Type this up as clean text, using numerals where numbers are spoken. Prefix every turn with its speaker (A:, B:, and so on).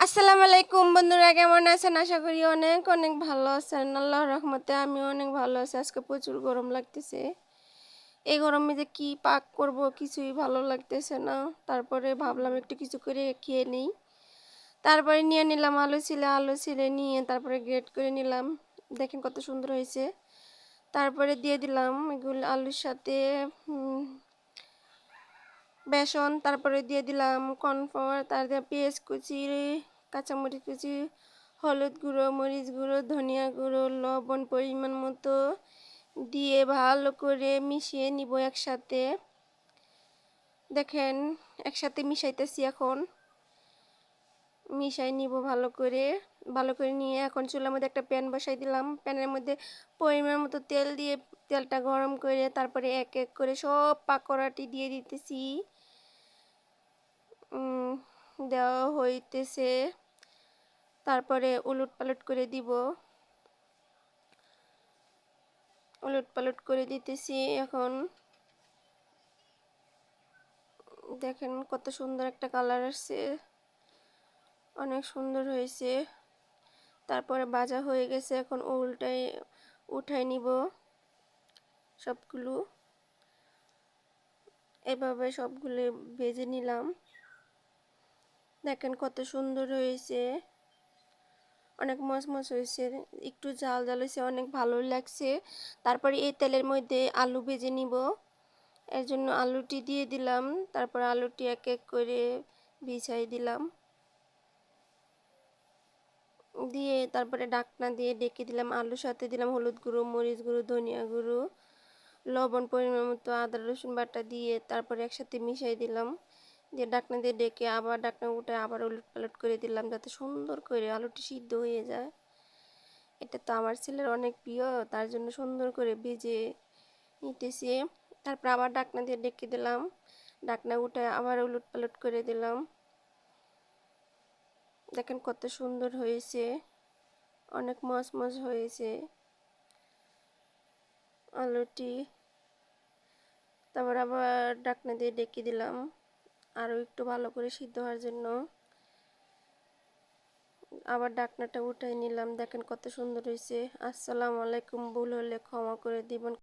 A: আসসালামু আলাইকুম বন্ধুরা, কেমন আছেন? আশা করি অনেক অনেক ভালো আছেন। আল্লাহর রহমতে আমি অনেক ভালো আছি। আজকে প্রচুর গরম লাগতেছে। এই গরমে যে কি পাক করব কিছুই ভালো লাগতেছে না। তারপরে ভাবলাম একটু কিছু করে খেয়ে নিই। তারপরে নিয়ে নিলাম আলু ছিলে নিয়ে তারপরে গ্রেট করে নিলাম। দেখেন কত সুন্দর হয়েছে। তারপরে দিয়ে দিলাম এগুলো আলুর সাথে বেসন, তারপরে দিয়ে দিলাম কর্নফ্লাওয়ার, তারপরে পেঁয়াজ কুচি, কাঁচামরিচ কুচি, হলুদ গুঁড়ো, মরিচ গুঁড়ো, ধনিয়া গুঁড়ো, লবণ পরিমাণ মতো দিয়ে ভালো করে মিশিয়ে নিব একসাথে। দেখেন একসাথে মিশাইতেছি, এখন মিশাই নিব ভালো করে নিয়ে এখন চুলার মধ্যে একটা প্যান বসাই দিলাম। প্যানের মধ্যে পরিমাণ মতো তেল দিয়ে তেলটা গরম করে তারপরে এক এক করে সব পাকোড়াটি দিয়ে দিতেছি। দেওয়া হইতেছে, তারপরে উলটপালট করে দিব, উলটপালট করে দিতেছি। এখন দেখেন কত সুন্দর একটা কালার আসছে, অনেক সুন্দর হয়েছে। তারপরে ভাজা হয়ে গেছে, এখন উঠাই নিব সবগুলো। এভাবে সবগুলো ভেজে নিলাম। দেখেন কত সুন্দর হয়েছে, অনেক মচমচ হয়েছে, একটু ঝাল ঝাল হয়েছে, অনেক ভালো লাগছে। তারপরে এই তেলের মধ্যে আলু ভেজে নিব, এর জন্য আলুটি দিয়ে দিলাম। তারপর আলুটি এক এক করে বিছাই দিলাম, দিয়ে তারপরে ঢাকনা দিয়ে ডেকে দিলাম। আলুর সাথে দিলাম হলুদ গুঁড়ো, মরিচ গুঁড়ো, ধনিয়া গুঁড়ো, লবণ পরিমাণ মতো, আদা রসুন বাটা দিয়ে তারপরে একসাথে মিশাই দিলাম। দিয়ে ঢাকনা দিয়ে ডেকে আবার ঢাকনা উঠে আবার উলট পালট করে দিলাম, যাতে সুন্দর করে আলুটি সিদ্ধ হয়ে যায়। এটা তো আমার ছেলের অনেক প্রিয়, তার জন্য সুন্দর করে ভেজে নিতেছি। তারপর আবার ঢাকনা দিয়ে ডেকে দিলাম, ঢাকনা উঠে আবার উলট পালট করে দিলাম। দেখেন কত সুন্দর হয়েছে, অনেক মচমচ হয়েছে আলুটি। তারপর আবার ঢাকনা দিয়ে ডেকে দিলাম আরও একটু ভালো করে সিদ্ধ হওয়ার জন্য। আবার ঢাকনাটা উঠাই নিলাম। দেখেন কত সুন্দর হয়েছে। আসসালামু আলাইকুম, ভুল হলে ক্ষমা করে দিবেন।